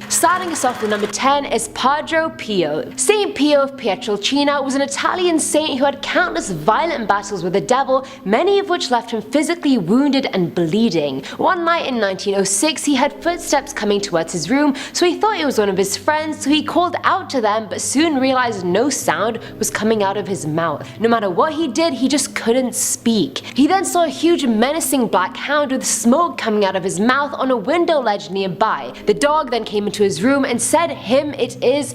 Starting us off with number 10 is Padre Pio. Saint Pio of Pietrelcina was an Italian saint who had countless violent battles with the devil, many of which left him physically wounded and bleeding. One night in 1906 he had footsteps coming towards his room, so he thought it was one of his friends, so he called out to them but soon realized no sound was coming out of his mouth. No matter what he did, he just couldn't speak. He then saw a huge menacing black hound with smoke coming out of his mouth on a window ledge nearby. The dog then came into his room and said, "Him it is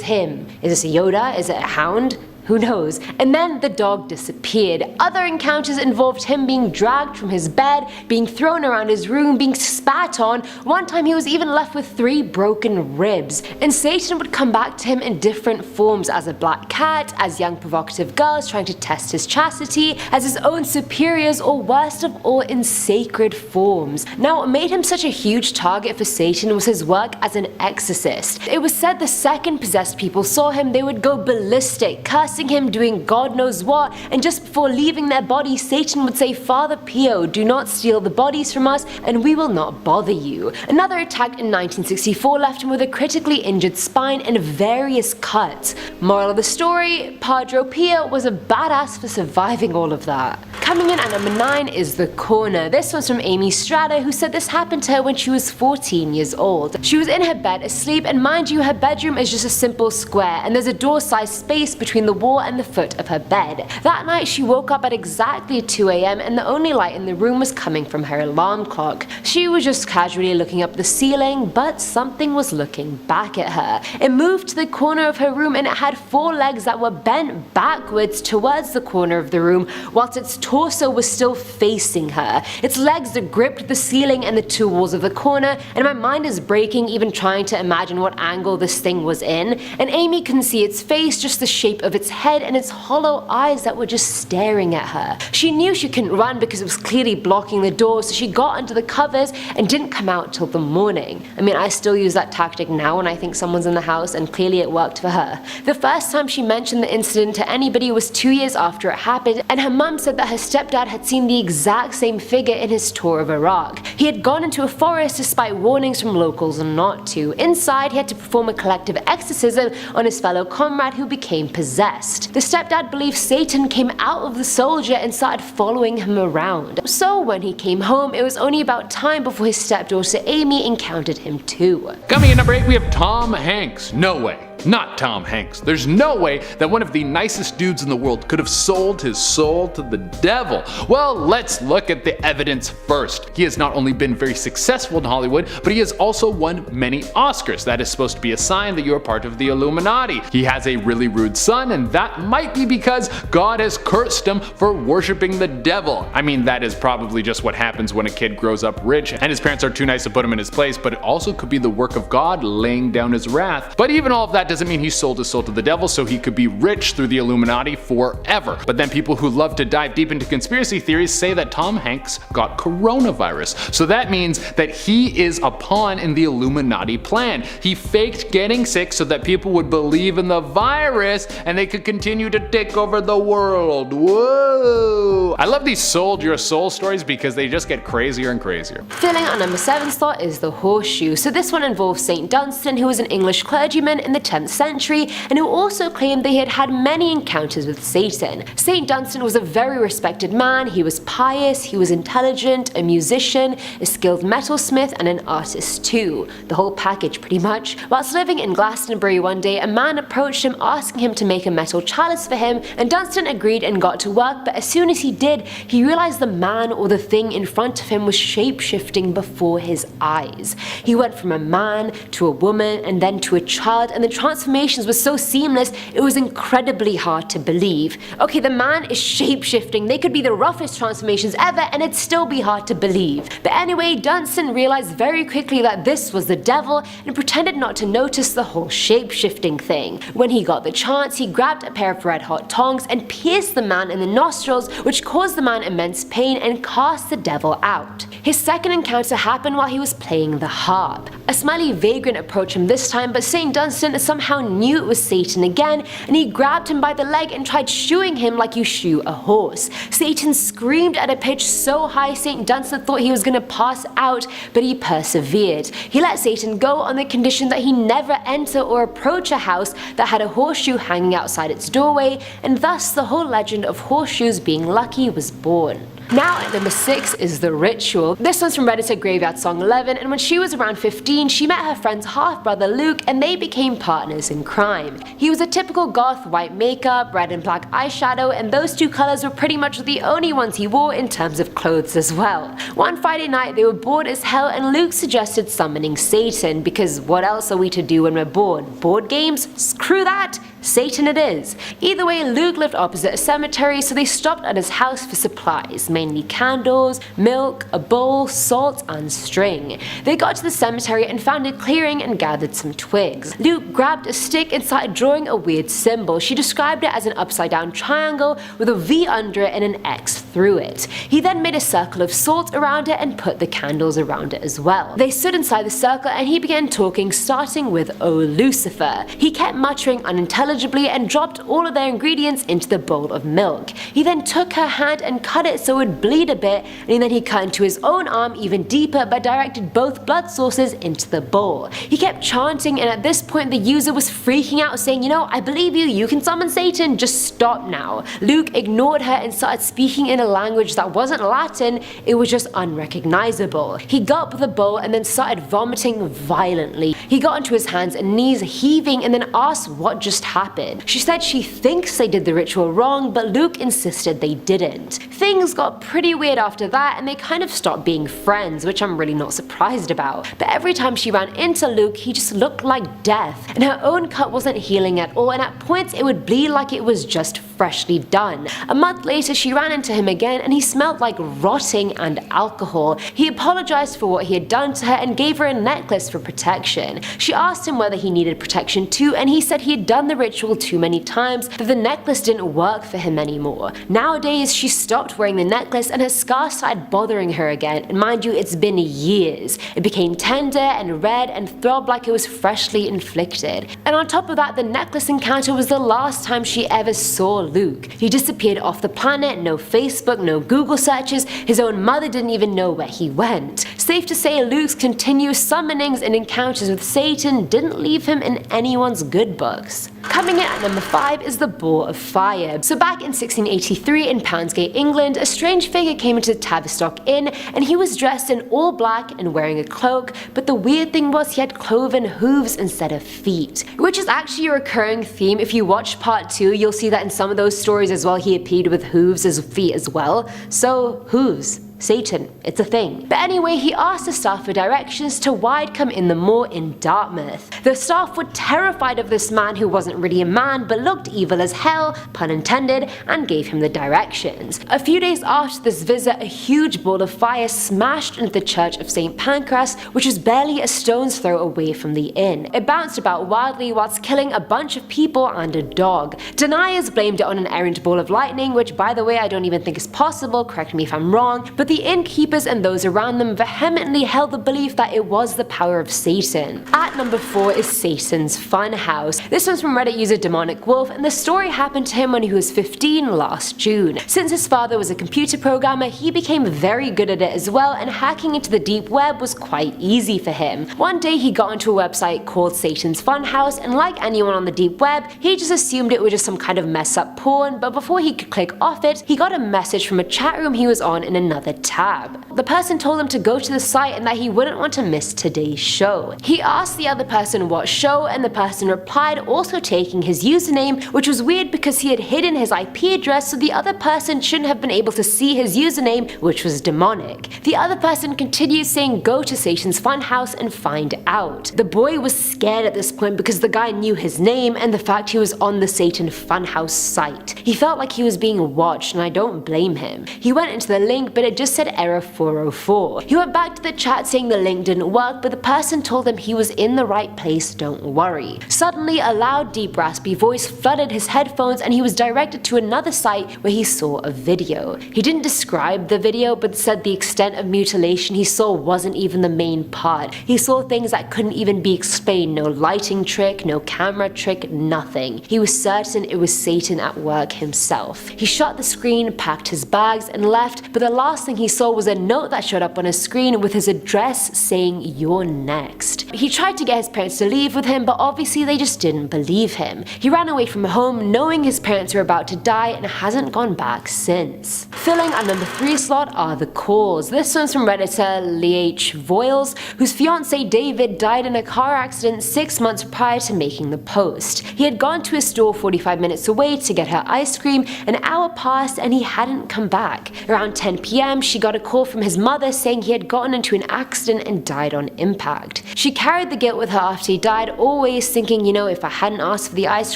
him." Is this a Yoda? Is it a hound? Who knows? And then the dog disappeared. Other encounters involved him being dragged from his bed, being thrown around his room, being spat on. One time he was even left with 3 broken ribs. And Satan would come back to him in different forms, as a black cat, as young provocative girls trying to test his chastity, as his own superiors, or worst of all, in sacred forms. Now, what made him such a huge target for Satan was his work as an exorcist. It was said the second possessed people saw him, they would go ballistic, cursing him, doing God knows what, and just before leaving their body, Satan would say, "Father Pio, do not steal the bodies from us and we will not bother you." Another attack in 1964 left him with a critically injured spine and various cuts. Moral of the story, Padre Pio was a badass for surviving all of that. Coming in at number 9 is The Corner. This one's from Amy Strada, who said this happened to her when she was 14 years old. She was in her bed asleep, and mind you, her bedroom is just a simple square and there's a door-sized space between the wall and the foot of her bed. That night she woke up at exactly 2 AM and the only light in the room was coming from her alarm clock. She was just casually looking up the ceiling, but something was looking back at her. It moved to the corner of her room and it had 4 legs that were bent backwards towards the corner of the room, whilst its torso was still facing her. Its legs gripped the ceiling and the 2 walls of the corner, and my mind is breaking even trying to imagine what angle this thing was in. And Amy couldn't see its face, just the shape of its head and its hollow eyes that were just staring at her. She knew she couldn't run because it was clearly blocking the door, so she got under the covers and didn't come out till the morning. I mean, I still use that tactic now when I think someone's in the house, and clearly it worked for her. The first time she mentioned the incident to anybody was 2 years after it happened, and her mum said that her stepdad had seen the exact same figure in his tour of Iraq. He had gone into a forest despite warnings from locals not to. Inside, he had to perform a collective exorcism on his fellow comrade who became possessed. The stepdad believed Satan came out of the soldier and started following him around. So when he came home, it was only about time before his stepdaughter Amy encountered him too. Coming in number 8, we have Tom Hanks. No way. Not Tom Hanks. There's no way that one of the nicest dudes in the world could have sold his soul to the devil. Well, let's look at the evidence first. He has not only been very successful in Hollywood, but he has also won many Oscars. That is supposed to be a sign that you are part of the Illuminati. He has a really rude son, and that might be because God has cursed him for worshiping the devil. I mean, that is probably just what happens when a kid grows up rich and his parents are too nice to put him in his place, but it also could be the work of God laying down his wrath. But even all of that doesn't mean he sold his soul to the devil so he could be rich through the Illuminati forever. But then people who love to dive deep into conspiracy theories say that Tom Hanks got coronavirus. So that means that he is a pawn in the Illuminati plan. He faked getting sick so that people would believe in the virus and they could continue to take over the world. Whoa! I love these sold your soul stories because they just get crazier and crazier. Filling on number 7 slot is the horseshoe. So this one involves Saint Dunstan, who was an English clergyman in the 10th century and who also claimed that he had had many encounters with Satan. Saint Dunstan was a very respected man. He was pious, he was intelligent, a musician, a skilled metalsmith, and an artist too. The whole package pretty much. Whilst living in Glastonbury one day, a man approached him asking him to make a metal chalice for him, and Dunstan agreed and got to work, but as soon as he did, he realized the man or the thing in front of him was shape-shifting before his eyes. He went from a man to a woman and then to a child, and the transformations were so seamless it was incredibly hard to believe. Okay, the man is shape-shifting, they could be the roughest transformations ever and it'd still be hard to believe. But anyway, Dunstan realized very quickly that this was the devil and pretended not to notice the whole shape-shifting thing. When he got the chance, he grabbed a pair of red-hot tongs and pierced the man in the nostrils, which caused the man immense pain and cast the devil out. His second encounter happened while he was playing the harp. A smiley vagrant approached him this time, but Saint Dunstan, some somehow knew it was Satan again, and he grabbed him by the leg and tried shooing him like you shoe a horse. Satan screamed at a pitch so high St. Dunstan thought he was going to pass out, but he persevered. He let Satan go on the condition that he never enter or approach a house that had a horseshoe hanging outside its doorway, and thus the whole legend of horseshoes being lucky was born. Now at number 6 is The Ritual. This one's from Reddit Graveyard Song 11, and when she was around 15 she met her friend's half-brother Luke and they became partners in crime. He was a typical goth, white makeup, red and black eyeshadow, and those two colours were pretty much the only ones he wore in terms of clothes as well. One Friday night they were bored as hell and Luke suggested summoning Satan, because what else are we to do when we're bored? Board games? Screw that! Satan it is. Either way, Luke lived opposite a cemetery, so they stopped at his house for supplies, mainly candles, milk, a bowl, salt, and string. They got to the cemetery and found a clearing and gathered some twigs. Luke grabbed a stick and started drawing a weird symbol. She described it as an upside down triangle with a V under it and an X through it. He then made a circle of salt around it and put the candles around it as well. They stood inside the circle and he began talking, starting with "O Lucifer." He kept muttering unintelligibly and dropped all of their ingredients into the bowl of milk. He then took her hand and cut it so it would bleed a bit, and then he cut into his own arm even deeper but directed both blood sources into the bowl. He kept chanting, and at this point the user was freaking out, saying, "You know, I believe you, you can summon Satan, just stop now." Luke ignored her and started speaking in a language that wasn't Latin, it was just unrecognizable. He gulped the bowl and then started vomiting violently. He got onto his hands and knees, heaving, and then asked what just happened. She said she thinks they did the ritual wrong, but Luke insisted they didn't. Things got pretty weird after that, and they kind of stopped being friends, which I'm really not surprised about. But every time she ran into Luke, he just looked like death, and her own cut wasn't healing at all, and at points it would bleed like it was just freshly done. A month later she ran into him again, and he smelled like rotting and alcohol. He apologized for what he had done to her and gave her a necklace for protection. She asked him whether he needed protection too, and he said he had done the ritual too many times that the necklace didn't work for him anymore. Nowadays she stopped wearing the necklace and her scar started bothering her again, and mind you, it's been years. It became tender and red and throbbed like it was freshly inflicted. And on top of that, the necklace encounter was the last time she ever saw Luke. He disappeared off the planet, no Facebook, no Google searches, his own mother didn't even know where he went. Safe to say, Luke's continuous summonings and encounters with Satan didn't leave him in anyone's good books. Coming in at number 5 is the Boar of Fire. So back in 1683 in Poundsgate, England, a strange figure came into the Tavistock Inn, and he was dressed in all black and wearing a cloak, but the weird thing was he had cloven hooves instead of feet, which is actually a recurring theme. If you watch part 2, you'll see that in some of those stories as well he appeared with hooves as feet as well. So hooves. Satan, it's a thing. But anyway, he asked the staff for directions to Widecombe in the Moor in Dartmouth. The staff were terrified of this man who wasn't really a man but looked evil as hell, pun intended, and gave him the directions. A few days after this visit, a huge ball of fire smashed into the church of St. Pancras, which was barely a stone's throw away from the inn. It bounced about wildly whilst killing a bunch of people and a dog. Deniers blamed it on an errant ball of lightning, which by the way I don't even think is possible, correct me if I'm wrong, but the innkeepers and those around them vehemently held the belief that it was the power of Satan. At number 4 is Satan's Fun House. This one's from Reddit user Demonic Wolf, and the story happened to him when he was 15 last June. Since his father was a computer programmer, he became very good at it as well, and hacking into the deep web was quite easy for him. One day he got onto a website called Satan's Fun House, and like anyone on the deep web, he just assumed it was just some kind of mess up porn, but before he could click off it, he got a message from a chat room he was on in another tab. The person told him to go to the site and that he wouldn't want to miss today's show. He asked the other person what show, and the person replied, also taking his username, which was weird because he had hidden his IP address, so the other person shouldn't have been able to see his username, which was demonic. The other person continued saying go to Satan's Fun House and find out. The boy was scared at this point because the guy knew his name and the fact he was on the Satan Fun House site. He felt like he was being watched, and I don't blame him. He went into the link, but it just just said error 404. He went back to the chat saying the link didn't work, but the person told him he was in the right place, don't worry. Suddenly, a loud, deep, raspy voice flooded his headphones and he was directed to another site where he saw a video. He didn't describe the video, but said the extent of mutilation he saw wasn't even the main part. He saw things that couldn't even be explained, no lighting trick, no camera trick, nothing. He was certain it was Satan at work himself. He shut the screen, packed his bags, and left, but the last thing he saw was a note that showed up on his screen with his address saying, "You're next." He tried to get his parents to leave with him, but obviously they just didn't believe him. He ran away from home knowing his parents were about to die and hasn't gone back since. Filling our number 3 slot are the calls. This one's from Redditor Leach Voiles, whose fiance David died in a car accident 6 months prior to making the post. He had gone to his store 45 minutes away to get her ice cream. An hour passed and he hadn't come back. Around 10 p.m. she got a call from his mother saying he had gotten into an accident and died on impact. She carried the guilt with her after he died, always thinking, if I hadn't asked for the ice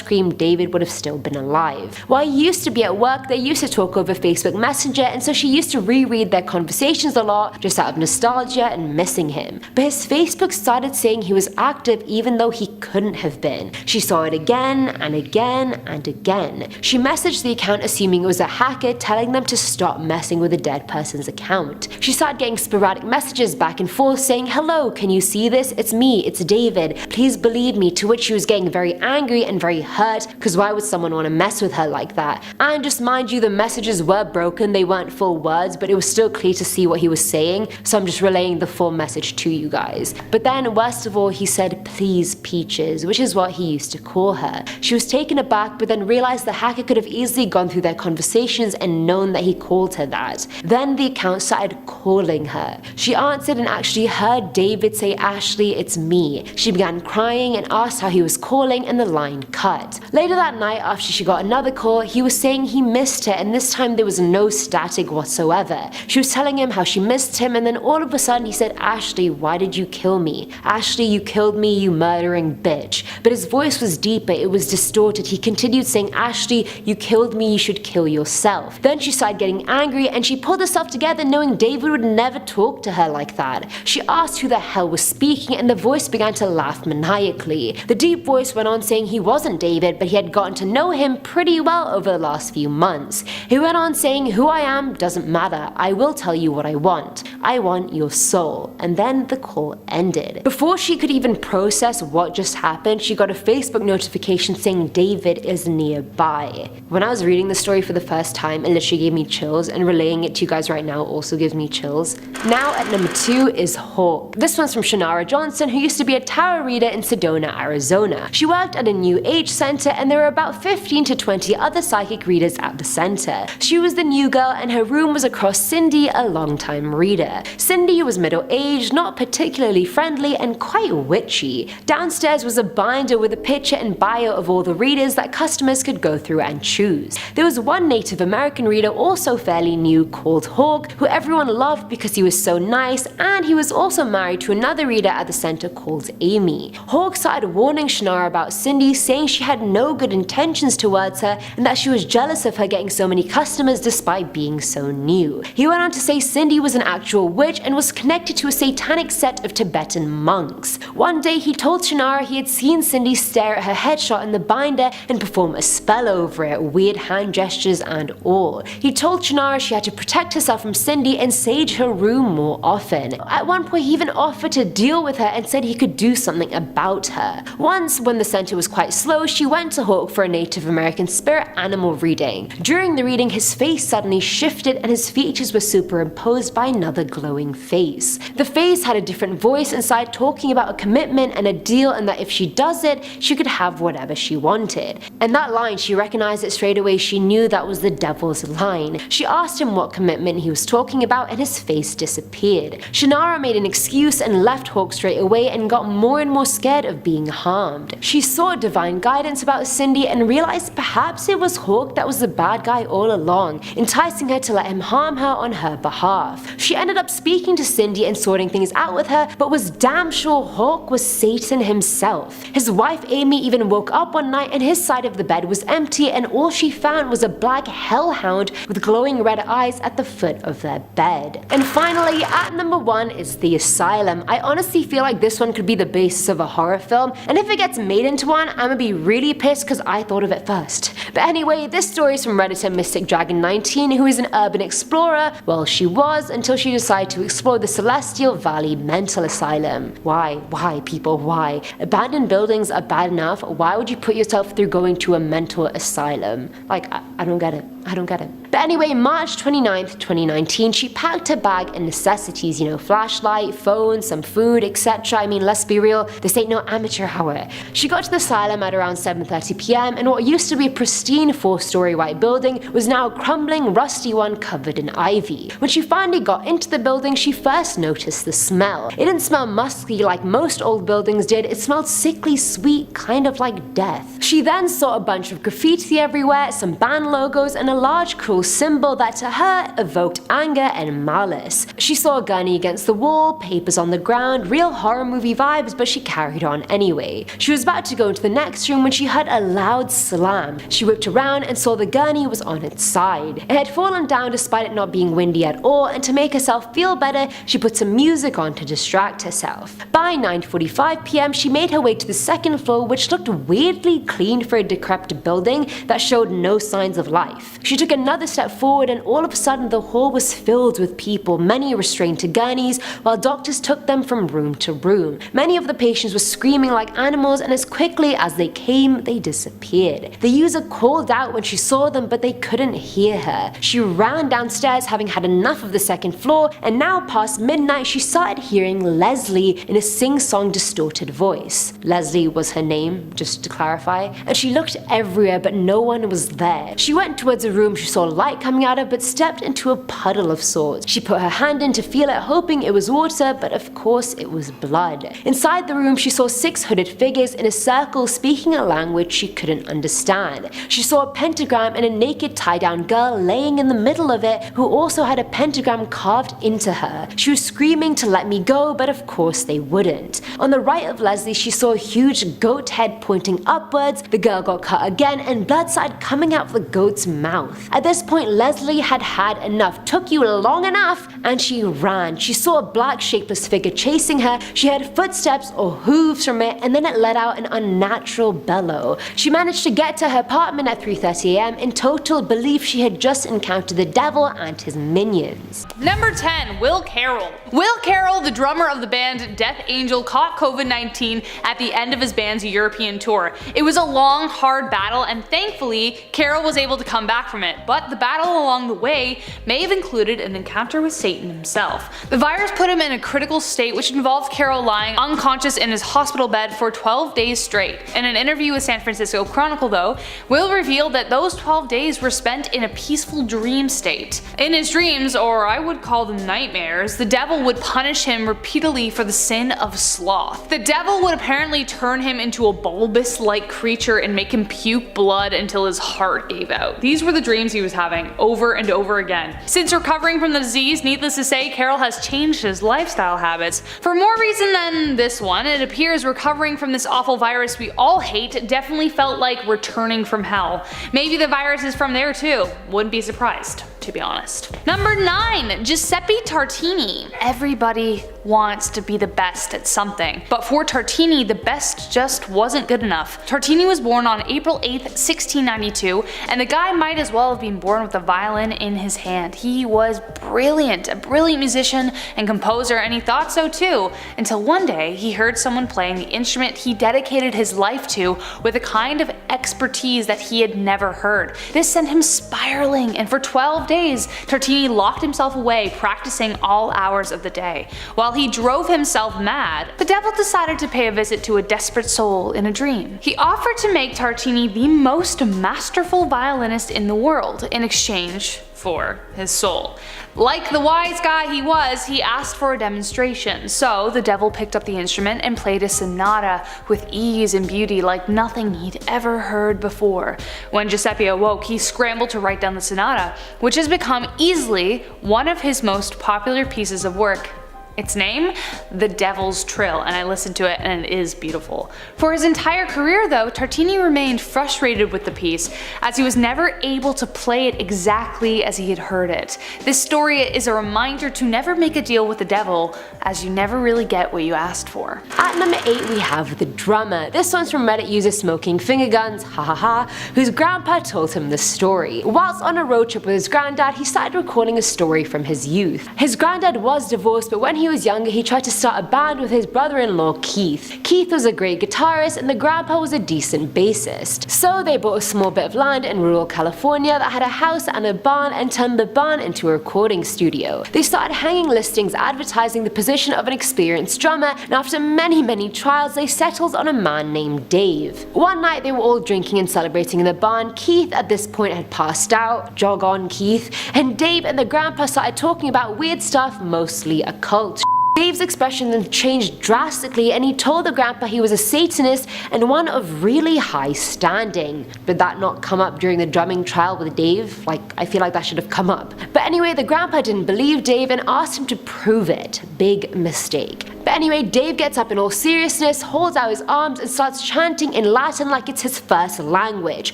cream, David would have still been alive. While he used to be at work, they used to talk over Facebook Messenger, and so she used to reread their conversations a lot just out of nostalgia and missing him. But his Facebook started saying he was active even though he couldn't have been. She saw it again and again and again. She messaged the account assuming it was a hacker, telling them to stop messing with a dead person's account. She started getting sporadic messages back and forth saying, "Hello, can you see this? It's me, it's David. Please believe me," to which she was getting very angry and very hurt, because why would someone want to mess with her like that? And just mind you, the messages were broken, they weren't full words, but it was still clear to see what he was saying, so I'm just relaying the full message to you guys. But then, worst of all, he said, "Please, Peaches," which is what he used to call her. She was taken aback, but then realized the hacker could have easily gone through their conversations and known that he called her that. Then the account started calling her. She answered and actually heard David say, "Ashley, it's me." She began crying and asked how he was calling, and the line cut. Later that night, after she got another call, he was saying he missed her, and this time there was no static whatsoever. She was telling him how she missed him, and then all of a sudden he said, "Ashley, why did you kill me? Ashley, you killed me, you murdering bitch." But his voice was deeper, it was distorted. He continued saying, "Ashley, you killed me, you should kill yourself." Then she started getting angry and she pulled herself together knowing David would never talk to her like that. She asked who the hell was speaking and the voice began to laugh maniacally. The deep voice went on saying he wasn't David, but he had gotten to know him pretty well over the last few months. He went on saying, "Who I am doesn't matter. I will tell you what I want. I want your soul." And then the call ended. Before she could even process what just happened, she got a Facebook notification saying David is nearby. When I was reading the story for the first time, it literally gave me chills, and relaying it to you guys right now also gives me chills. Now at number 2 is Hawk. This one's from Shannara Johnson, who used to be a tarot reader in Sedona, Arizona. She worked at a New Age center and there were about 15 to 20 other psychic readers at the center. She was the new girl and her room was across Cindy, a longtime reader. Cindy was middle-aged, not particularly friendly, and quite witchy. Downstairs was a binder with a picture and bio of all the readers that customers could go through and choose. There was one Native American reader also fairly new called Hawk, who everyone loved because he was so nice, and he was also married to another reader at the center called Amy. Hawk started warning Shannara about Cindy, saying she had no good intentions towards her and that she was jealous of her getting so many customers despite being so new. He went on to say Cindy was an actual witch and was connected to a satanic set of Tibetan monks. One day he told Shannara he had seen Cindy stare at her headshot in the binder and perform a spell over it, weird hand gestures and all. He told Shannara she had to protect herself from Cindy and sage her room more often. At one point he even offered to deal with her and said he could do something about her. Once, when the center was quite slow, she went to Hawk for a Native American spirit animal reading. During the reading, his face suddenly shifted and his features were superimposed by another glowing face. The face had a different voice and started talking about a commitment and a deal, and that if she does it, she could have whatever she wanted. And that line, she recognized it straight away. She knew that was the devil's line. She asked him what commitment he was talking about and his face disappeared. Shannara made an excuse and left Hawk straight away and got more and more scared of being harmed. She sought divine guidance about Cindy and realized perhaps it was Hawk that was the bad guy all along, enticing her to let him harm her on her behalf. She ended up speaking to Cindy and sorting things out with her, but was damn sure Hawk was Satan himself. His wife Amy even woke up one night and his side of the bed was empty and all she found was a black hellhound with glowing red eyes at the foot of their bed. And finally, at number 1 is The Asylum. I honestly feel like this one could be the basis of a horror film, and if it gets made into one, I'm gonna be really pissed because I thought of it first. But anyway, this story is from Redditor Mystic Dragon 19, who is an urban explorer. Well, she was, until she decided to explore the Celestial Valley Mental Asylum. Why, people, why? Abandoned buildings are bad enough, why would you put yourself through going to a mental asylum? Like, I don't get it. I don't get it. But anyway, March 29th, 2019, she packed her bag and necessities, flashlight, phone, some food, etc. I mean, let's be real, this ain't no amateur hour. She got to the asylum at around 7:30 p.m. and what used to be a pristine 4-story white building was now a crumbling, rusty one covered in ivy. When she finally got into the building, she first noticed the smell. It didn't smell musky like most old buildings did, it smelled sickly sweet, kind of like death. She then saw a bunch of graffiti everywhere, some band logos, and a large cruel symbol that to her evoked anger and malice. She saw a gurney against the wall, papers on the ground, real horror movie vibes, but she carried on anyway. She was about to go into the next room when she heard a loud slam. She whipped around and saw the gurney was on its side. It had fallen down despite it not being windy at all, and to make herself feel better, she put some music on to distract herself. By 9:45 p.m. she made her way to the second floor, which looked weirdly clean for a decrepit building that showed no signs of life. She took another step forward and all of a sudden the hall was filled with people, many restrained to gurneys, while doctors took them from room to room. Many of the patients were screaming like animals, and as quickly as they came, they disappeared. The user called out when she saw them, but they couldn't hear her. She ran downstairs having had enough of the second floor, and now past midnight she started hearing Leslie in a sing-song distorted voice. Leslie was her name, just to clarify, and she looked everywhere but no one was there. She went towards a room she saw light coming out of but stepped into a puddle of sorts. She put her hand in to feel it, hoping it was water, but of course it was blood. Inside the room she saw 6 hooded figures in a circle speaking a language she couldn't understand. She saw a pentagram and a naked tie-down girl laying in the middle of it who also had a pentagram carved into her. She was screaming to let me go, but of course they wouldn't. On the right of Leslie she saw a huge goat head pointing upwards. The girl got cut again and blood started coming out of the goat's mouth. At this point Leslie had had enough. Took you long enough, and she ran. She saw a black shapeless figure chasing her. She heard footsteps or hooves from it, and then it let out an unnatural bellow. She managed to get to her apartment at 3:30 a.m. in total belief she had just encountered the devil and his minions. Number 10, Will Carroll. Will Carroll, the drummer of the band Death Angel, caught COVID-19 at the end of his band's European tour. It was a long, hard battle, and thankfully, Carroll was able to come back from it, but the battle along the way may have included an encounter with Satan himself. The virus put him in a critical state, which involved Carroll lying unconscious in his hospital bed for 12 days straight. In an interview with San Francisco Chronicle though, Will revealed that those 12 days were spent in a peaceful dream state. In his dreams, or I would call them nightmares, the devil would punish him repeatedly for the sin of sloth. The devil would apparently turn him into a bulbous-like creature and make him puke blood until his heart gave out. These were the dreams he was having over and over again. Since recovering from the disease, needless to say, Carroll has changed his lifestyle habits. For more reason than this one, it appears recovering from this awful virus we all hate definitely felt like returning from hell. Maybe the virus is from there too. Wouldn't be surprised, to be honest. Number 9, Giuseppe Tartini. Everybody wants to be the best at something, but for Tartini, the best just wasn't good enough. Tartini was born on April 8th, 1692, and the guy might as well have been born with a violin in his hand. He was brilliant, a brilliant musician and composer, and he thought so too, until one day he heard someone playing the instrument he dedicated his life to with a kind of expertise that he had never heard. This sent him spiraling, and for 12 days, Tartini locked himself away, practicing all hours of the day. While he drove himself mad, the devil decided to pay a visit to a desperate soul in a dream. He offered to make Tartini the most masterful violinist in the world in exchange for his soul. Like the wise guy he was, he asked for a demonstration, so the devil picked up the instrument and played a sonata with ease and beauty like nothing he'd ever heard before. When Giuseppe awoke, he scrambled to write down the sonata, which has become easily one of his most popular pieces of work Its name? The Devil's Trill, and I listened to it and it is beautiful. For his entire career though, Tartini remained frustrated with the piece as he was never able to play it exactly as he had heard it. This story is a reminder to never make a deal with the devil, as you never really get what you asked for. At number 8 we have The Drummer. This one's from Reddit user Smoking Finger Guns, hahaha, whose grandpa told him the story. Whilst on a road trip with his granddad, he started recording a story from his youth. His granddad was divorced, but when he was younger he tried to start a band with his brother-in-law Keith. Keith was a great guitarist and the grandpa was a decent bassist. So they bought a small bit of land in rural California that had a house and a barn and turned the barn into a recording studio. They started hanging listings advertising the position of an experienced drummer, and after many trials they settled on a man named Dave. One night they were all drinking and celebrating in the barn. Keith at this point had passed out, jog on Keith, and Dave and the grandpa started talking about weird stuff, mostly occult. Dave's expression then changed drastically and he told the grandpa he was a Satanist and one of really high standing. Did that not come up during the drumming trial with Dave? I feel like that should have come up. But anyway, the grandpa didn't believe Dave and asked him to prove it. Big mistake. But anyway, Dave gets up in all seriousness, holds out his arms and starts chanting in Latin like it's his first language.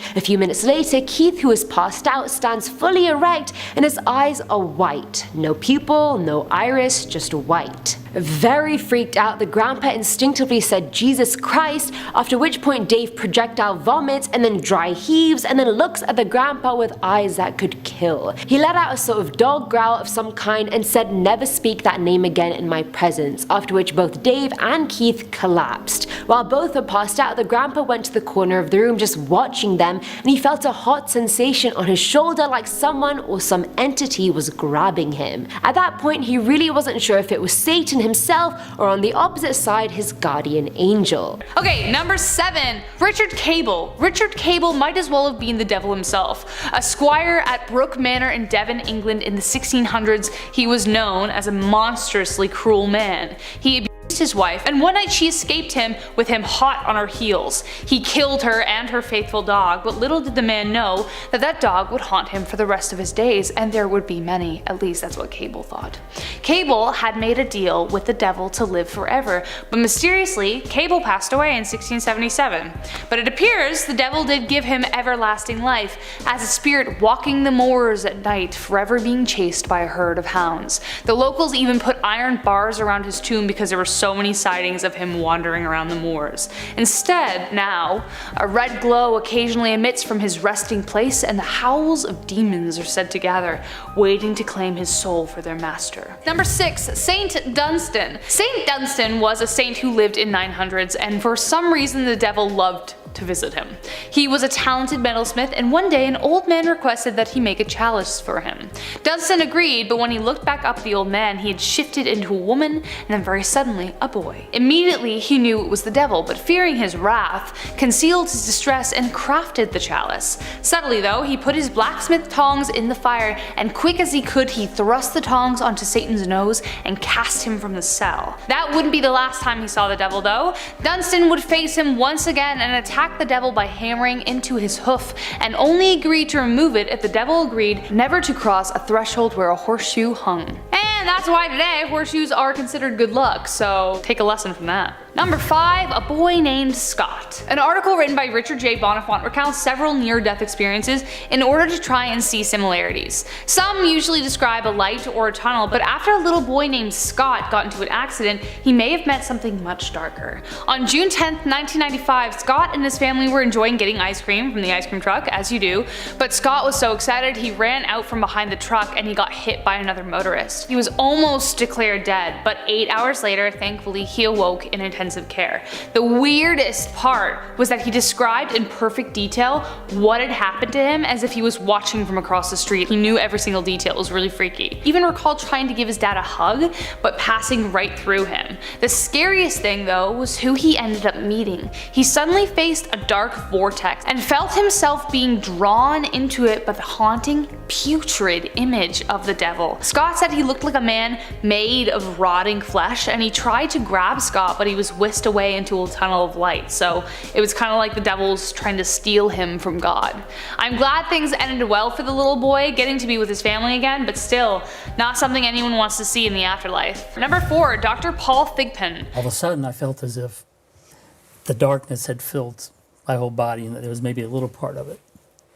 A few minutes later, Keith, who is passed out, stands fully erect and his eyes are white. No pupil, no iris, just white. Very freaked out, the grandpa instinctively said Jesus Christ, after which point Dave projectile vomits and then dry heaves and then looks at the grandpa with eyes that could kill. He let out a sort of dog growl of some kind and said never speak that name again in my presence, after which both Dave and Keith collapsed. While both were passed out, the grandpa went to the corner of the room just watching them and he felt a hot sensation on his shoulder like someone or some entity was grabbing him. At that point he really wasn't sure if it was Satan himself or on the opposite side his guardian angel. Okay, number 7, Richard Cable. Richard Cable might as well have been the devil himself. A squire at Brooke Manor in Devon, England in the 1600s, he was known as a monstrously cruel man. He abused his wife, and one night she escaped him with him hot on her heels. He killed her and her faithful dog, but little did the man know that that dog would haunt him for the rest of his days, and there would be many. At least that's what Cable thought. Cable had made a deal with the devil to live forever, but mysteriously, Cable passed away in 1677. But it appears the devil did give him everlasting life, as a spirit walking the moors at night, forever being chased by a herd of hounds. The locals even put iron bars around his tomb because there were so many sightings of him wandering around the moors. Instead, now, a red glow occasionally emits from his resting place and the howls of demons are said to gather, waiting to claim his soul for their master. Number 6, Saint Dunstan. Saint Dunstan was a saint who lived in 900s, and for some reason the devil loved to visit him. He was a talented metalsmith, and one day an old man requested that he make a chalice for him. Dunstan agreed, but when he looked back up at the old man, he had shifted into a woman and then very suddenly a boy. Immediately he knew it was the devil, but fearing his wrath, concealed his distress and crafted the chalice. Subtly though, he put his blacksmith tongs in the fire, and quick as he could he thrust the tongs onto Satan's nose and cast him from the cell. That wouldn't be the last time he saw the devil though. Dunstan would face him once again and attack the devil by hammering into his hoof, and only agreed to remove it if the devil agreed never to cross a threshold where a horseshoe hung. And that's why today horseshoes are considered good luck, so take a lesson from that. Number 5, A Boy Named Scott. An article written by Richard J. Bonifant recounts several near-death experiences in order to try and see similarities. Some usually describe a light or a tunnel, but after a little boy named Scott got into an accident, he may have met something much darker. On June 10th, 1995, Scott and his family were enjoying getting ice cream from the ice cream truck, as you do, but Scott was so excited he ran out from behind the truck and he got hit by another motorist. He was almost declared dead, but 8 hours later, thankfully, he awoke in intensive care. The weirdest part was that he described in perfect detail what had happened to him as if he was watching from across the street. He knew every single detail. It was really freaky. Even recalled trying to give his dad a hug, but passing right through him. The scariest thing though was who he ended up meeting. He suddenly faced faced a dark vortex and felt himself being drawn into it by the haunting, putrid image of the devil. Scott said he looked like a man made of rotting flesh, and he tried to grab Scott, but he was whisked away into a tunnel of light, so it was kind of like the devil's trying to steal him from God. I'm glad things ended well for the little boy, getting to be with his family again, but still, not something anyone wants to see in the afterlife. Number 4, Dr. Paul Thigpen. All of a sudden I felt as if the darkness had filled my whole body and that there was maybe a little part of it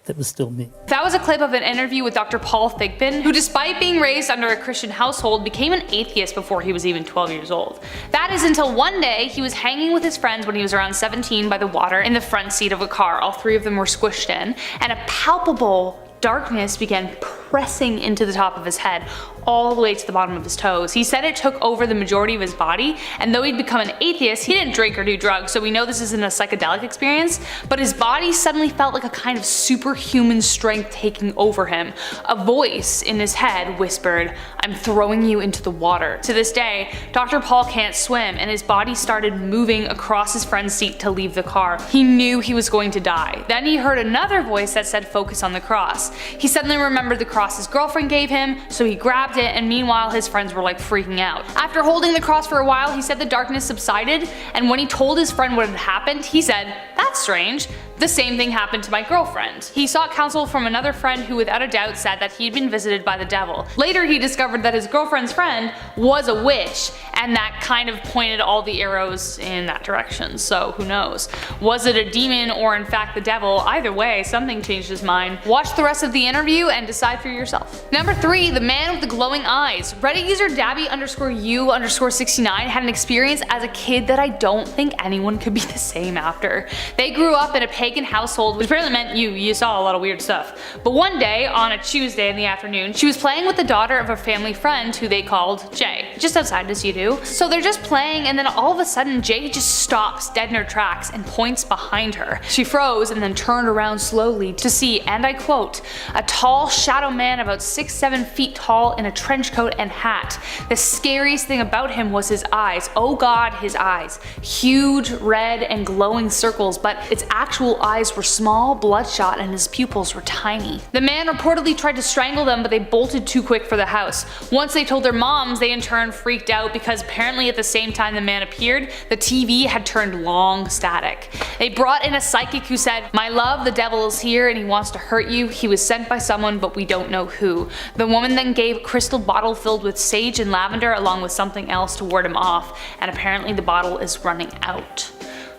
that was still me. That was a clip of an interview with Dr. Paul Thigpen, who despite being raised under a Christian household became an atheist before he was even 12 years old. That is until one day he was hanging with his friends when he was around 17 by the water in the front seat of a car. All 3 of them were squished in, and a palpable darkness began pressing into the top of his head all the way to the bottom of his toes. He said it took over the majority of his body, and though he'd become an atheist, he didn't drink or do drugs, so we know this isn't a psychedelic experience, but his body suddenly felt like a kind of superhuman strength taking over him. A voice in his head whispered, "I'm throwing you into the water." To this day, Dr. Paul can't swim, and his body started moving across his friend's seat to leave the car. He knew he was going to die. Then he heard another voice that said focus on the cross. He suddenly remembered the cross his girlfriend gave him, so he grabbed it, and meanwhile his friends were like freaking out. After holding the cross for a while, he said the darkness subsided, and when he told his friend what had happened, he said, "That's strange. The same thing happened to my girlfriend." He sought counsel from another friend who without a doubt said that he had been visited by the devil. Later he discovered that his girlfriend's friend was a witch, and that kind of pointed all the arrows in that direction, so who knows. Was it a demon or in fact the devil? Either way, something changed his mind. Watch the rest of the interview and decide for yourself. Number 3, the man with the glowing eyes. Reddit user Dabby_U_69 had an experience as a kid that I don't think anyone could be the same after. They grew up in a pagan household, which apparently meant you saw a lot of weird stuff. But one day, on a Tuesday in the afternoon, she was playing with the daughter of a family friend who they called Jay, just outside as you do. So they're just playing, and then all of a sudden Jay just stops dead in her tracks and points behind her. She froze and then turned around slowly to see, and I quote, "a tall shadow man about 6-7 feet tall in a trench coat and hat. The scariest thing about him was his eyes. Oh God, his eyes. Huge, red, and glowing circles, but its actual eyes were small, bloodshot, and his pupils were tiny. The man reportedly tried to strangle them, but they bolted too quick for the house. Once they told their moms, they in turn freaked out because apparently at the same time the man appeared, the TV had turned long static. They brought in a psychic who said, 'My love, the devil is here and he wants to hurt you. He was sent by someone, but we don't know who.' The woman then gave a crystal bottle filled with sage and lavender along with something else to ward him off, and apparently the bottle is running out.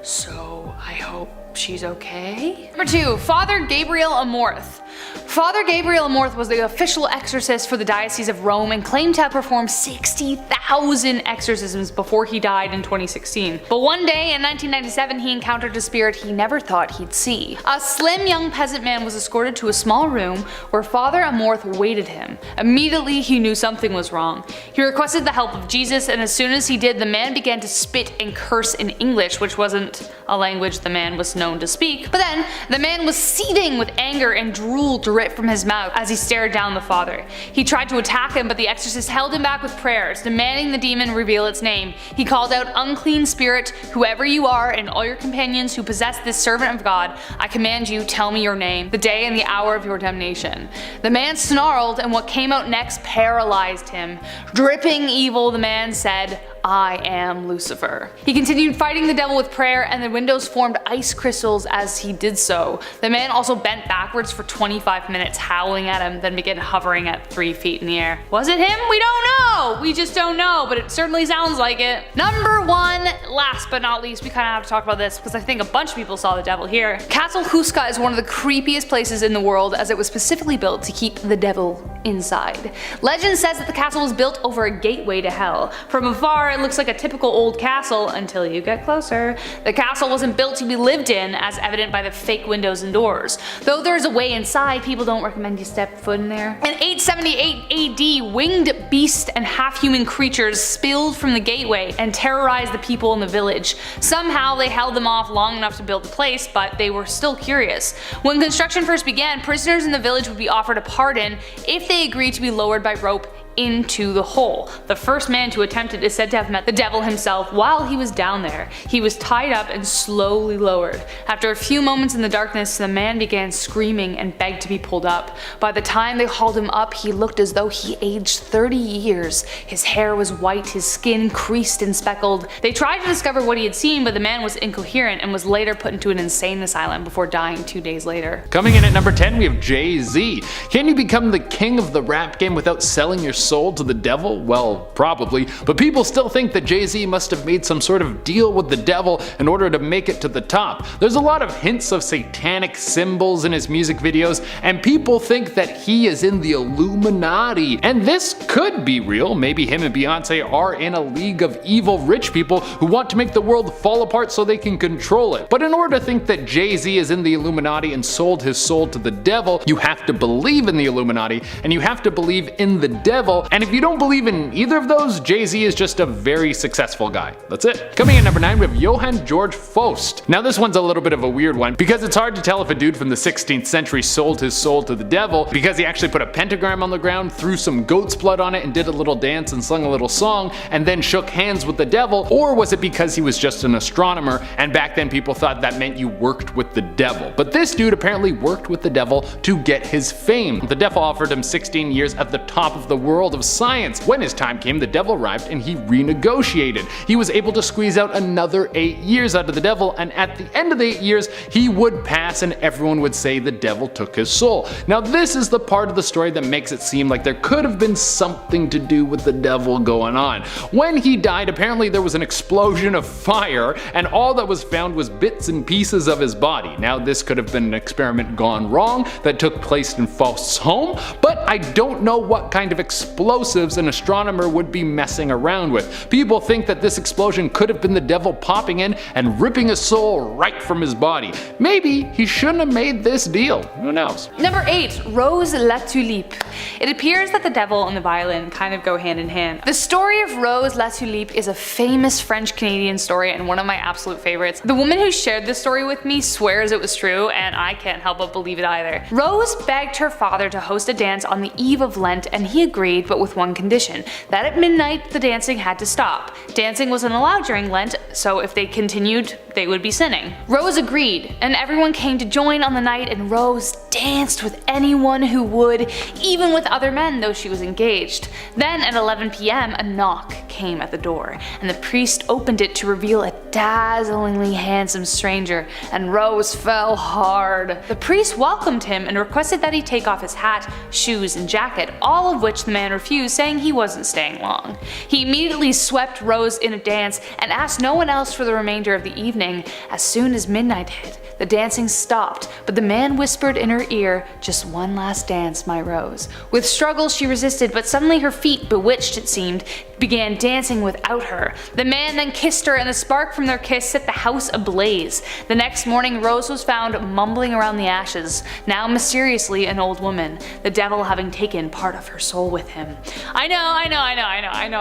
So I hope she's okay." Number 2, Father Gabriel Amorth. Father Gabriel Amorth was the official exorcist for the Diocese of Rome and claimed to have performed 60,000 exorcisms before he died in 2016. But one day in 1997 he encountered a spirit he never thought he'd see. A slim young peasant man was escorted to a small room where Father Amorth waited him. Immediately he knew something was wrong. He requested the help of Jesus, and as soon as he did, the man began to spit and curse in English, which wasn't a language the man was known to speak. But then the man was seething with anger and drool drip from his mouth as he stared down the father. He tried to attack him, but the exorcist held him back with prayers, demanding the demon reveal its name. He called out, "Unclean spirit, whoever you are and all your companions who possess this servant of God, I command you, tell me your name, the day and the hour of your damnation." The man snarled, and what came out next paralyzed him. Dripping evil, the man said, "I am Lucifer." He continued fighting the devil with prayer, and the windows formed ice crystals as he did so. The man also bent backwards for 25 minutes, howling at him, then began hovering at 3 feet in the air. Was it him? We don't know! We just don't know, but it certainly sounds like it. Number 1, last but not least, we kind of have to talk about this because I think a bunch of people saw the devil here. Castle Huska is one of the creepiest places in the world, as it was specifically built to keep the devil inside. Legend says that the castle was built over a gateway to hell. From afar, it looks like a typical old castle until you get closer. The castle wasn't built to be lived in, as evident by the fake windows and doors. Though there's a way inside, people don't recommend you step foot in there. In 878 AD, winged beasts and half-human creatures spilled from the gateway and terrorized the people in the village. Somehow they held them off long enough to build the place, but they were still curious. When construction first began, prisoners in the village would be offered a pardon if they agreed to be lowered by rope into the hole. The first man to attempt it is said to have met the devil himself while he was down there. He was tied up and slowly lowered. After a few moments in the darkness, the man began screaming and begged to be pulled up. By the time they hauled him up, he looked as though he aged 30 years. His hair was white, his skin creased and speckled. They tried to discover what he had seen, but the man was incoherent and was later put into an insane asylum before dying 2 days later. Coming in at number 10, we have Jay-Z. Can you become the king of the rap game without selling your soul to the devil? Well, probably, but people still think that Jay-Z must have made some sort of deal with the devil in order to make it to the top. There's a lot of hints of satanic symbols in his music videos, and people think that he is in the Illuminati. And this could be real. Maybe him and Beyonce are in a league of evil rich people who want to make the world fall apart so they can control it. But in order to think that Jay-Z is in the Illuminati and sold his soul to the devil, you have to believe in the Illuminati and you have to believe in the devil. And if you don't believe in either of those, Jay-Z is just a very successful guy. That's it. Coming in number 9, we have Johann Georg Faust. Now this one's a little bit of a weird one because it's hard to tell if a dude from the 16th century sold his soul to the devil because he actually put a pentagram on the ground, threw some goat's blood on it and did a little dance and sung a little song and then shook hands with the devil, or was it because he was just an astronomer and back then people thought that meant you worked with the devil. But this dude apparently worked with the devil to get his fame. The devil offered him 16 years at the top of the world of science. When his time came, the devil arrived and he renegotiated. He was able to squeeze out another 8 years out of the devil, and at the end of the 8 years he would pass and everyone would say the devil took his soul. Now this is the part of the story that makes it seem like there could have been something to do with the devil going on. When he died, apparently there was an explosion of fire and all that was found was bits and pieces of his body. Now this could have been an experiment gone wrong that took place in Faust's home, but I don't know what kind of explosives an astronomer would be messing around with. People think that this explosion could have been the devil popping in and ripping his soul right from his body. Maybe he shouldn't have made this deal. Who knows? Number 8, Rose la Tulipe. It appears that the devil and the violin kind of go hand in hand. The story of Rose la Tulipe is a famous French-Canadian story and one of my absolute favorites. The woman who shared this story with me swears it was true, and I can't help but believe it either. Rose begged her father to host a dance on the eve of Lent, and he agreed, but with one condition: that at midnight the dancing had to stop. Dancing wasn't allowed during Lent, so if they continued, they would be sinning. Rose agreed, and everyone came to join on the night, and Rose danced with anyone who would, even with other men, though she was engaged. Then at 11 p.m. a knock came at the door, and the priest opened it to reveal a dazzlingly handsome stranger, and Rose fell hard. The priest welcomed him and requested that he take off his hat, shoes, and jacket, all of which the man refused, saying he wasn't staying long. He immediately swept Rose in a dance and asked no one else for the remainder of the evening. As soon as midnight hit, the dancing stopped, but the man whispered in her ear, "Just one last dance, my Rose." With struggles she resisted, but suddenly her feet, bewitched it seemed, began dancing without her. The man then kissed her, and the spark from their kiss set the house ablaze. The next morning Rose was found mumbling around the ashes, now mysteriously an old woman, the devil having taken part of her soul with him. I know,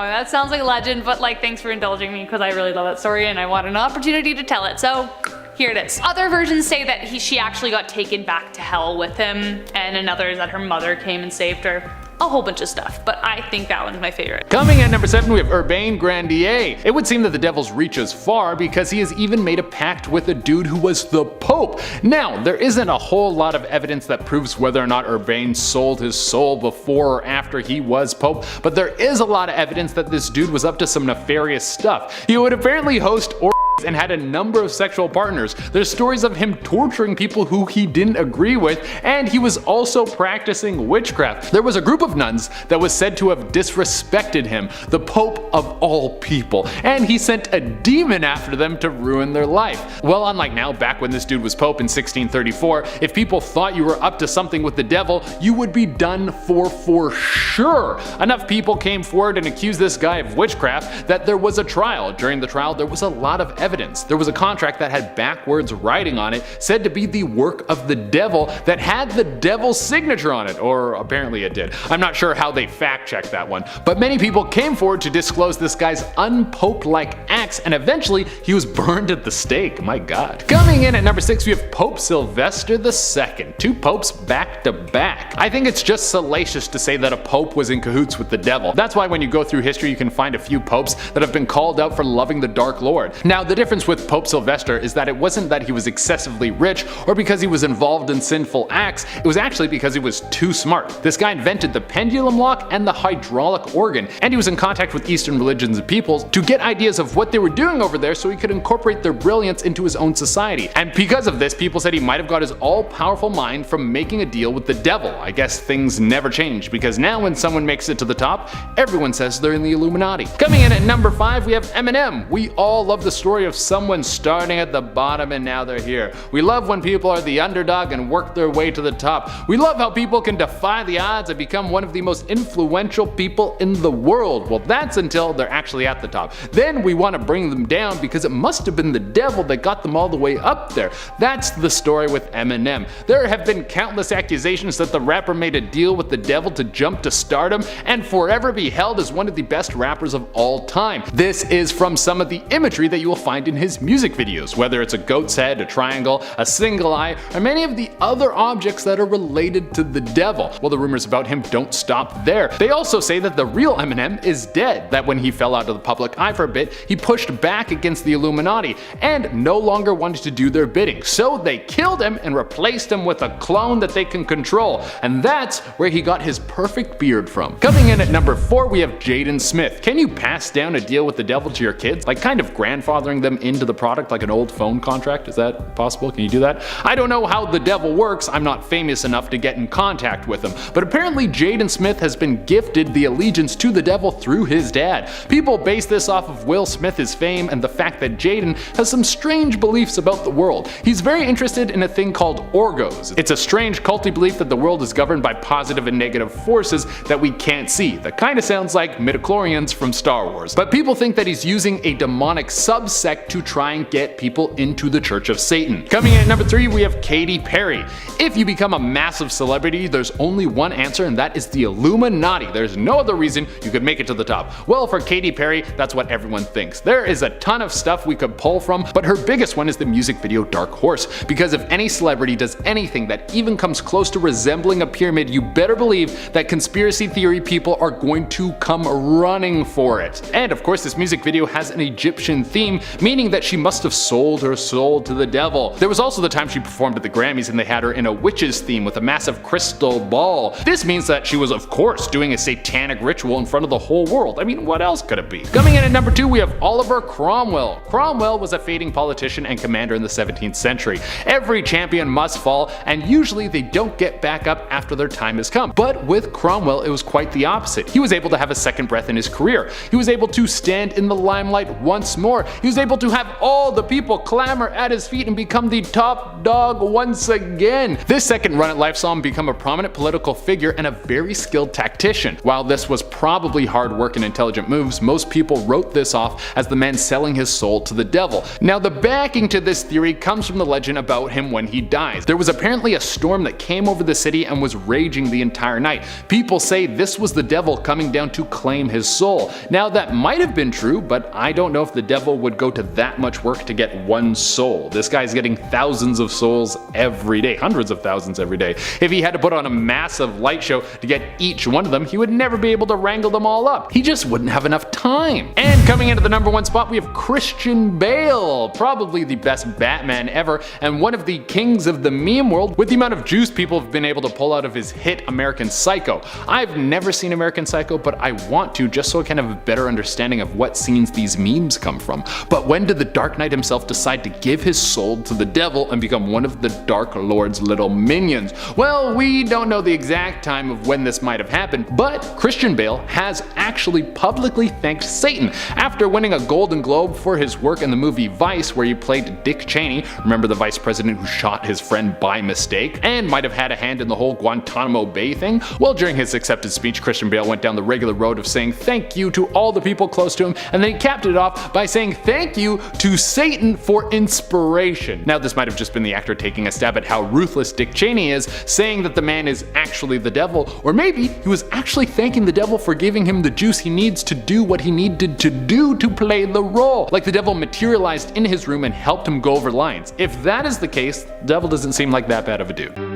that sounds like a legend, but like, thanks for indulging me because I really love that story and I want an opportunity to tell it, so here it is. Other versions say that she actually got taken back to hell with him, and another is that her mother came and saved her. A whole bunch of stuff, but I think that one's my favorite. Coming in at number 7, we have Urbain Grandier. It would seem that the devil's reaches far because he has even made a pact with a dude who was the Pope. Now, there isn't a whole lot of evidence that proves whether or not Urbain sold his soul before or after he was Pope, but there is a lot of evidence that this dude was up to some nefarious stuff. He would apparently host and had a number of sexual partners. There's stories of him torturing people who he didn't agree with, and he was also practicing witchcraft. There was a group of nuns that was said to have disrespected him, the Pope of all people, and he sent a demon after them to ruin their life. Well, unlike now, back when this dude was Pope in 1634, if people thought you were up to something with the devil, you would be done for sure. Enough people came forward and accused this guy of witchcraft that there was a trial. During the trial, there was a lot of evidence. There was a contract that had backwards writing on it, said to be the work of the devil, that had the devil's signature on it, or apparently it did. I'm not sure how they fact-checked that one, but many people came forward to disclose this guy's unpope-like acts, and eventually he was burned at the stake. My god. Coming in at number 6, we have Pope Sylvester II. 2 popes back to back. I think it's just salacious to say that a pope was in cahoots with the devil. That's why when you go through history you can find a few popes that have been called out for loving the Dark Lord. Now the difference with Pope Sylvester is that it wasn't that he was excessively rich or because he was involved in sinful acts, it was actually because he was too smart. This guy invented the pendulum lock and the hydraulic organ, and he was in contact with Eastern religions and peoples to get ideas of what they were doing over there so he could incorporate their brilliance into his own society. And because of this, people said he might have got his all-powerful mind from making a deal with the devil. I guess things never change, because now when someone makes it to the top, everyone says they're in the Illuminati. Coming in at number 5, we have Eminem. We all love the story of someone starting at the bottom and now they're here. We love when people are the underdog and work their way to the top. We love how people can defy the odds and become one of the most influential people in the world. Well, that's until they're actually at the top. Then we want to bring them down because it must have been the devil that got them all the way up there. That's the story with Eminem. There have been countless accusations that the rapper made a deal with the devil to jump to stardom and forever be held as one of the best rappers of all time. This is from some of the imagery that you will find in his music videos, whether it's a goat's head, a triangle, a single eye, or many of the other objects that are related to the devil. Well, the rumors about him don't stop there. They also say that the real Eminem is dead, that when he fell out of the public eye for a bit, he pushed back against the Illuminati and no longer wanted to do their bidding. So they killed him and replaced him with a clone that they can control, and that's where he got his perfect beard from. Coming in at number 4, we have Jaden Smith. Can you pass down a deal with the devil to your kids? Like kind of grandfathering them into the product like an old phone contract? Is that possible? Can you do that? I don't know how the devil works. I'm not famous enough to get in contact with him, but apparently Jaden Smith has been gifted the allegiance to the devil through his dad. People base this off of Will Smith's fame and the fact that Jaden has some strange beliefs about the world. He's very interested in a thing called orgos. It's a strange culty belief that the world is governed by positive and negative forces that we can't see. That kind of sounds like midichlorians from Star Wars. But people think that he's using a demonic subsect to try and get people into the Church of Satan. Coming in at number 3, we have Katy Perry. If you become a massive celebrity, there's only one answer, and that is the Illuminati. There's no other reason you could make it to the top. Well, for Katy Perry, that's what everyone thinks. There is a ton of stuff we could pull from, but her biggest one is the music video Dark Horse. Because if any celebrity does anything that even comes close to resembling a pyramid, you better believe that conspiracy theory people are going to come running for it. And of course, this music video has an Egyptian theme, meaning that she must have sold her soul to the devil. There was also the time she performed at the Grammys and they had her in a witch's theme with a massive crystal ball. This means that she was, of course, doing a satanic ritual in front of the whole world. I mean, what else could it be? Coming in at number 2, we have Oliver Cromwell. Cromwell was a fading politician and commander in the 17th century. Every champion must fall, and usually they don't get back up after their time has come. But with Cromwell, it was quite the opposite. He was able to have a second breath in his career. He was able to stand in the limelight once more. He was able to have all the people clamor at his feet and become the top dog once again. This second run at life saw him become a prominent political figure and a very skilled tactician. While this was probably hard work and intelligent moves, most people wrote this off as the man selling his soul to the devil. Now, the backing to this theory comes from the legend about him when he dies. There was apparently a storm that came over the city and was raging the entire night. People say this was the devil coming down to claim his soul. Now, that might have been true, but I don't know if the devil would go to that much work to get one soul. This guy's getting thousands of souls every day, hundreds of thousands every day. If he had to put on a massive light show to get each one of them, he would never be able to wrangle them all up. He just wouldn't have enough time. And coming into the number 1 spot, we have Christian Bale, probably the best Batman ever, and one of the kings of the meme world with the amount of juice people have been able to pull out of his hit American Psycho. I've never seen American Psycho, but I want to, just so I can have a better understanding of what scenes these memes come from. But when did the Dark Knight himself decide to give his soul to the devil and become one of the Dark Lord's little minions? Well, we don't know the exact time of when this might have happened, but Christian Bale has actually publicly thanked Satan after winning a Golden Globe for his work in the movie Vice, where he played Dick Cheney, remember the vice president who shot his friend by mistake, and might have had a hand in the whole Guantanamo Bay thing. Well, during his acceptance speech, Christian Bale went down the regular road of saying thank you to all the people close to him, and then he capped it off by saying thank thank you to Satan for inspiration. Now, this might have just been the actor taking a stab at how ruthless Dick Cheney is, saying that the man is actually the devil, or maybe he was actually thanking the devil for giving him the juice he needs to do what he needed to do to play the role. Like the devil materialized in his room and helped him go over lines. If that is the case, the devil doesn't seem like that bad of a dude.